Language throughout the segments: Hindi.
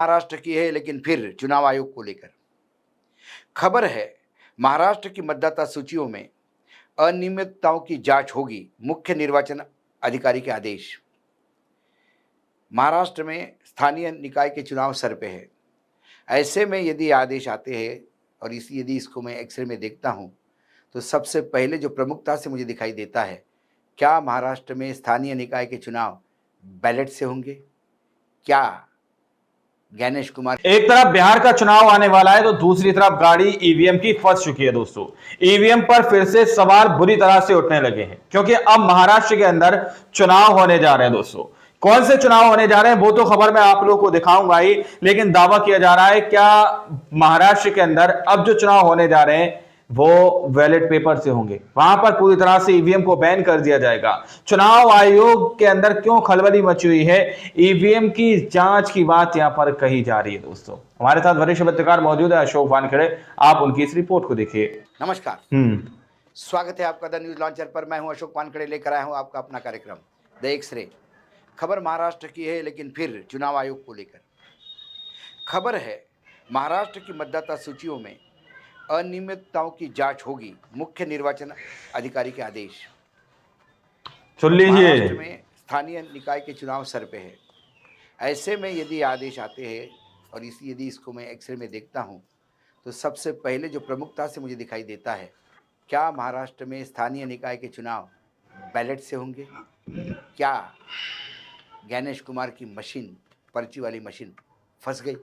महाराष्ट्र की है, लेकिन फिर चुनाव आयोग को लेकर खबर है। महाराष्ट्र की मतदाता सूचियों में अनियमितताओं की जांच होगी, मुख्य निर्वाचन अधिकारी के आदेश। महाराष्ट्र में स्थानीय निकाय के चुनाव सर पे है। ऐसे में यदि आदेश आते हैं और यदि इसको मैं एक्सरे में देखता हूं, तो सबसे पहले जो प्रमुखता से मुझे दिखाई देता है, क्या महाराष्ट्र में स्थानीय निकाय के चुनाव बैलेट से होंगे? क्या गणेश कुमार एक तरफ बिहार का चुनाव आने वाला है तो दूसरी तरफ गाड़ी ईवीएम की फंस चुकी है। दोस्तों, ईवीएम पर फिर से सवाल बुरी तरह से उठने लगे हैं, क्योंकि अब महाराष्ट्र के अंदर चुनाव होने जा रहे हैं। दोस्तों, कौन से चुनाव होने जा रहे हैं वो तो खबर मैं आप लोगों को दिखाऊंगा ही, लेकिन दावा किया जा रहा है क्या महाराष्ट्र के अंदर अब जो चुनाव होने जा रहे हैं वो बैलेट पेपर से होंगे। वहां पर पूरी तरह से ईवीएम को बैन कर दिया जाएगा। चुनाव आयोग के अंदर क्यों खलबली मची हुई है, ईवीएम की जांच की बात यहां पर कही जा रही है। दोस्तों, हमारे साथ वरिष्ठ पत्रकार मौजूद है अशोक वानखेड़े, आप उनकी इस रिपोर्ट को देखिए। नमस्कार, स्वागत है आपका द न्यूज लॉन्चर पर। मैं हूं अशोक वानखेड़े, लेकर आया हूं आपका अपना कार्यक्रम द एक्सरे। खबर महाराष्ट्र की है, लेकिन फिर चुनाव आयोग को लेकर खबर है। महाराष्ट्र की मतदाता सूचियों में अनियमितताओं की जांच होगी, मुख्य निर्वाचन अधिकारी के आदेश। सुन लीजिए, महाराष्ट्र में स्थानीय निकाय के चुनाव सर पे है। ऐसे में यदि आदेश आते हैं और यदि इसको मैं एक्सरे में देखता हूं, तो सबसे पहले जो प्रमुखता से मुझे दिखाई देता है, क्या महाराष्ट्र में स्थानीय निकाय के चुनाव बैलेट से होंगे? क्या गणेश कुमार की मशीन, पर्ची वाली मशीन फंस गई?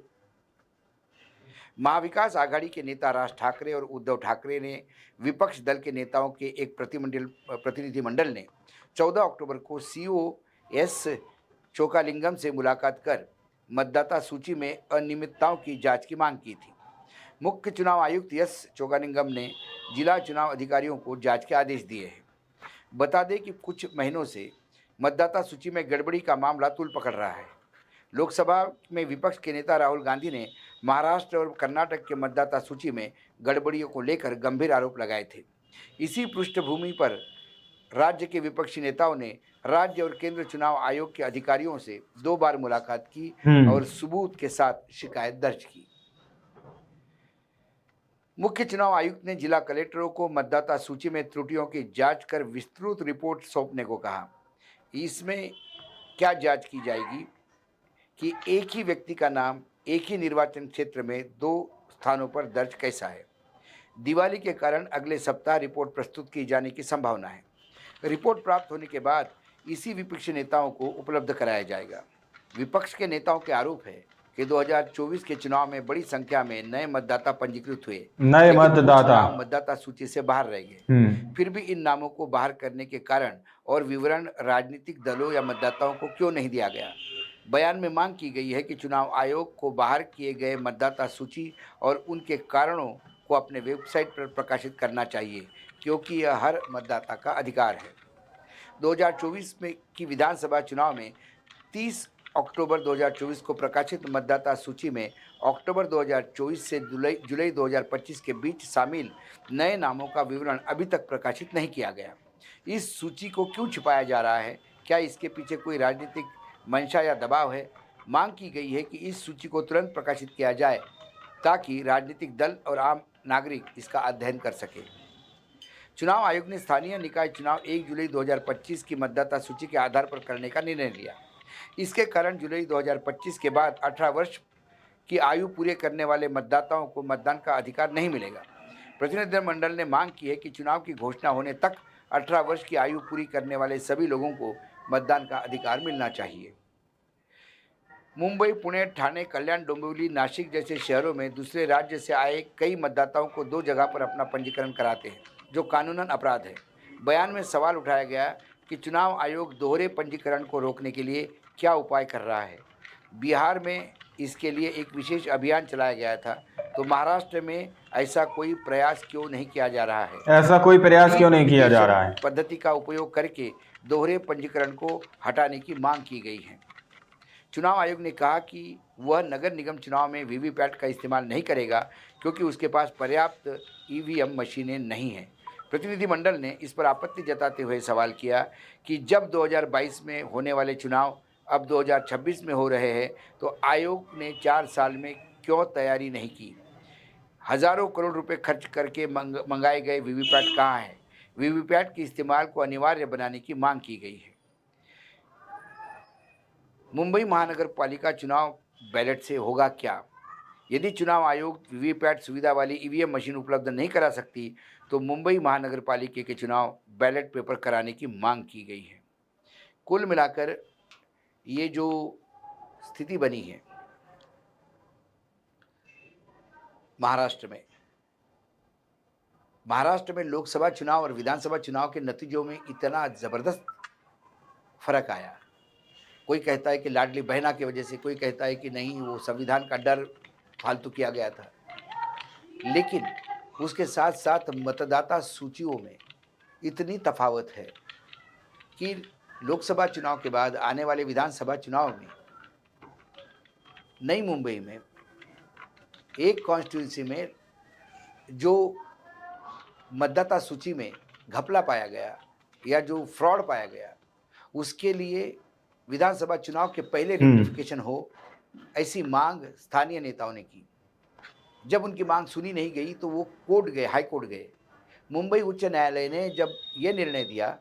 महाविकास आघाड़ी के नेता राज ठाकरे और उद्धव ठाकरे ने विपक्ष दल के नेताओं के एक प्रतिनिधिमंडल ने 14 अक्टूबर को सीओएस चोकालिंगम से मुलाकात कर मतदाता सूची में अनियमितताओं की जांच की मांग की थी। मुख्य चुनाव आयुक्त एस चोकालिंगम ने जिला चुनाव अधिकारियों को जांच के आदेश दिए हैं। बता दें कि कुछ महीनों से मतदाता सूची में गड़बड़ी का मामला तूल पकड़ रहा है। लोकसभा में विपक्ष के नेता राहुल गांधी ने महाराष्ट्र और कर्नाटक के मतदाता सूची में गड़बड़ियों को लेकर गंभीर आरोप लगाए थे। इसी पृष्ठभूमि पर राज्य के विपक्षी नेताओं ने राज्य और केंद्र चुनाव आयोग के अधिकारियों से 2 बार मुलाकात की और सबूत के साथ शिकायत दर्ज की। मुख्य चुनाव आयुक्त ने जिला कलेक्टरों को मतदाता सूची में त्रुटियों की जांच कर विस्तृत रिपोर्ट सौंपने को कहा। इसमें क्या जांच की जाएगी कि एक ही व्यक्ति का नाम एक ही निर्वाचन क्षेत्र में 2 स्थानों पर दर्ज कैसा है। दिवाली के कारण अगले सप्ताह रिपोर्ट प्रस्तुत की जाने की संभावना है। रिपोर्ट प्राप्त होने के बाद इसी विपक्षी नेताओं को उपलब्ध कराया जाएगा। विपक्ष के नेताओं के आरोप है कि 2024 के चुनाव में बड़ी संख्या में नए मतदाता पंजीकृत हुए, नए मतदाता सूची से बाहर रह गए। फिर भी इन नामों को बाहर करने के कारण और विवरण राजनीतिक दलों या मतदाताओं को क्यों नहीं दिया गया। बयान में मांग की गई है कि चुनाव आयोग को बाहर किए गए मतदाता सूची और उनके कारणों को अपने वेबसाइट पर प्रकाशित करना चाहिए, क्योंकि यह हर मतदाता का अधिकार है। 2024 में की विधानसभा चुनाव में 30 अक्टूबर 2024 को प्रकाशित मतदाता सूची में अक्टूबर 2024 से जुलाई 2025 के बीच शामिल नए नामों का विवरण अभी तक प्रकाशित नहीं किया गया। इस सूची को क्यों छिपाया जा रहा है? क्या इसके पीछे कोई राजनीतिक मंशा या दबाव है? मांग की गई है कि इस सूची को तुरंत प्रकाशित किया जाए ताकि राजनीतिक दल और आम नागरिक इसका अध्ययन कर सके। चुनाव आयोग ने स्थानीय निकाय चुनाव 1 जुलाई 2025 की मतदाता सूची के आधार पर करने का निर्णय लिया। इसके कारण जुलाई 2025 के बाद 18 वर्ष की आयु पूरे करने वाले मतदाताओं को मतदान का अधिकार नहीं मिलेगा। प्रतिनिधिमंडल ने मांग की है कि चुनाव की घोषणा होने तक 18 वर्ष की आयु पूरी करने वाले सभी लोगों को मतदान का अधिकार मिलना चाहिए। मुंबई, पुणे, ठाणे, कल्याण, डोंबिवली, नासिक जैसे शहरों में दूसरे राज्य से आए कई मतदाताओं को 2 जगह पर अपना पंजीकरण कराते हैं, जो कानूनन अपराध है। बयान में सवाल उठाया गया कि चुनाव आयोग दोहरे पंजीकरण को रोकने के लिए क्या उपाय कर रहा है। बिहार में इसके लिए एक विशेष अभियान चलाया गया था, तो महाराष्ट्र में ऐसा कोई प्रयास क्यों नहीं किया जा रहा है? ऐसा कोई प्रयास क्यों नहीं किया जा रहा है? पद्धति का उपयोग करके दोहरे पंजीकरण को हटाने की मांग की गई है। चुनाव आयोग ने कहा कि वह नगर निगम चुनाव में वीवीपैट का इस्तेमाल नहीं करेगा, क्योंकि उसके पास पर्याप्त ईवीएम मशीनें नहीं हैं। प्रतिनिधिमंडल ने इस पर आपत्ति जताते हुए सवाल किया कि जब 2022 में होने वाले चुनाव अब 2026 में हो रहे हैं, तो आयोग ने 4 साल में क्यों तैयारी नहीं की? हजारों करोड़ रुपए खर्च करके मंगाए गए वीवीपैट कहाँ हैं? वीवीपैट के इस्तेमाल को अनिवार्य बनाने की मांग की गई है। मुंबई महानगर पालिका चुनाव बैलेट से होगा क्या? यदि चुनाव आयोग वीवीपैट सुविधा वाली ईवीएम मशीन उपलब्ध नहीं करा सकती, तो मुंबई महानगर पालिका के चुनाव बैलेट पेपर कराने की मांग की गई है। कुल मिलाकर ये जो स्थिति बनी है महाराष्ट्र में लोकसभा चुनाव और विधानसभा चुनाव के नतीजों में इतना ज़बरदस्त फर्क आया। कोई कहता है कि लाडली बहना की वजह से, कोई कहता है कि नहीं वो संविधान का डर फालतू किया गया था। लेकिन उसके साथ साथ मतदाता सूचियों में इतनी तफावत है कि लोकसभा चुनाव के बाद आने वाले विधानसभा चुनाव में नई मुंबई में एक कॉन्स्टिट्यूंसी में जो मतदाता सूची में घपला पाया गया या जो फ्रॉड पाया गया, उसके लिए विधानसभा चुनाव के पहले रेक्टिफिकेशन हो, ऐसी मांग स्थानीय नेताओं ने की। जब उनकी मांग सुनी नहीं गई तो वो कोर्ट गए, हाई कोर्ट गए। मुंबई उच्च न्यायालय ने जब ये निर्णय दिया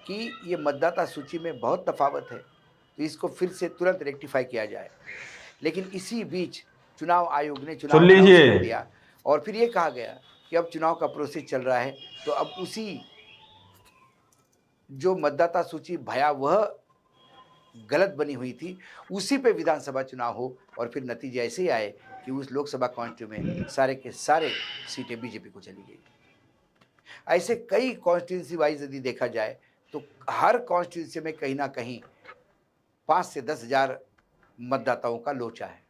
कि ये मतदाता सूची में बहुत तफावत है, तो इसको फिर से तुरंत रेक्टिफाई किया जाए। लेकिन इसी बीच चुनाव आयोग ने चुनाव कर दिया और फिर ये कहा गया कि अब चुनाव का प्रोसेस चल रहा है, तो अब उसी जो मतदाता सूची भयावह गलत बनी हुई थी, उसी पे विधानसभा चुनाव हो और फिर नतीजे ऐसे ही आए कि उस लोकसभा कॉन्स्टिट्यूंसी में सारे के सारे सीटें बीजेपी को चली गई। ऐसे कई कॉन्स्टिट्यूंसी वाइज यदि देखा जाए तो हर कॉन्स्टिट्यूंसी में कहीं ना कहीं 5 से 10 हज़ार मतदाताओं का लोचा है।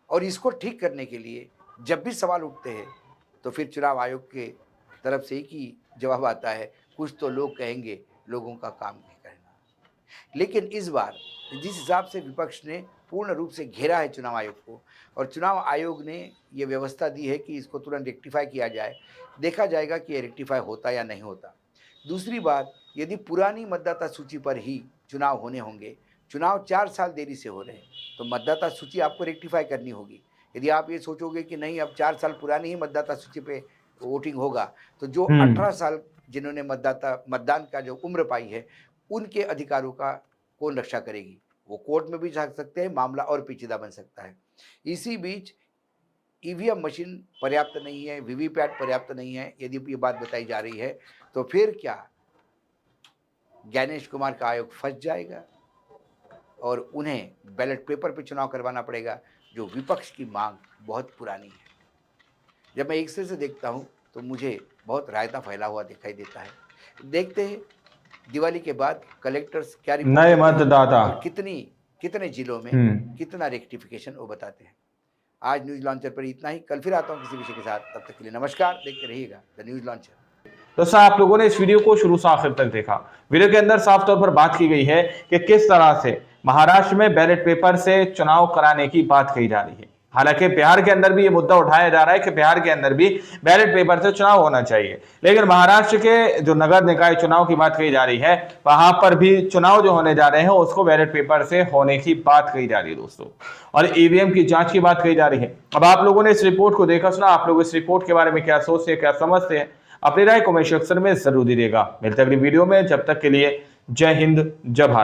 और इसको ठीक करने के लिए जब भी सवाल उठते हैं तो फिर चुनाव आयोग के तरफ से एक ही जवाब आता है, कुछ तो लोग कहेंगे, लोगों का काम नहीं करना। लेकिन इस बार जिस हिसाब से विपक्ष ने पूर्ण रूप से घेरा है चुनाव आयोग को और चुनाव आयोग ने ये व्यवस्था दी है कि इसको तुरंत रेक्टिफाई किया जाए, देखा जाएगा कि ये रेक्टिफाई होता या नहीं होता। दूसरी बात, यदि पुरानी मतदाता सूची पर ही चुनाव होने होंगे, चुनाव 4 साल देरी से हो रहे हैं, तो मतदाता सूची आपको रेक्टिफाई करनी होगी। यदि आप ये सोचोगे कि नहीं अब 4 साल पुरानी ही मतदाता सूची पे वोटिंग होगा, तो जो 18 साल जिन्होंने मतदान का जो उम्र पाई है, उनके अधिकारों का कौन रक्षा करेगी? वो कोर्ट में भी जा सकते हैं, मामला और पेचीदा बन सकता है। इसी बीच ईवीएम मशीन पर्याप्त नहीं है, वीवीपैट पर्याप्त नहीं है, यदि ये बात बताई जा रही है, तो फिर क्या ज्ञानेश कुमार का आयोग फंस जाएगा और उन्हें बैलेट पेपर पे चुनाव करवाना पड़ेगा, जो विपक्ष की मांग बहुत पुरानी है। जब मैं एक सिरे से देखता हूँ तो मुझे बहुत रायता फैला हुआ दिखाई देता है। देखते हैं दिवाली के बाद कलेक्टर्स क्या नए मतदाता कितने जिलों में कितना रेक्टिफिकेशन वो बताते हैं। आज न्यूज लॉन्चर पर इतना ही, कल फिर आता हूँ किसी विषय के साथ। तब तक के लिए नमस्कार, देखते रहिएगा द न्यूज लॉन्चर। दोस्तों, आप लोगों ने इस वीडियो को शुरू से आखिर तक देखा। वीडियो के अंदर साफ तौर पर बात की गई है कि किस तरह से महाराष्ट्र में बैलेट पेपर से चुनाव कराने की बात कही जा रही है। हालांकि बिहार के अंदर भी ये मुद्दा उठाया जा रहा है कि बिहार के अंदर भी बैलेट पेपर से चुनाव होना चाहिए, लेकिन महाराष्ट्र के जो नगर निकाय चुनाव की बात कही जा रही है, वहां पर भी चुनाव जो होने जा रहे हैं उसको बैलेट पेपर से होने की बात कही जा रही है दोस्तों, और ईवीएम की जांच की बात कही जा रही है। अब आप लोगों ने इस रिपोर्ट को देखा सुना, आप लोग इस रिपोर्ट के बारे में क्या सोचते हैं, क्या समझते हैं? अपनी राय कमेंट सेक्शन में जरूर दीजिएगा। मिलते हैं अगली वीडियो में, जब तक के लिए जय हिंद, जय भारत।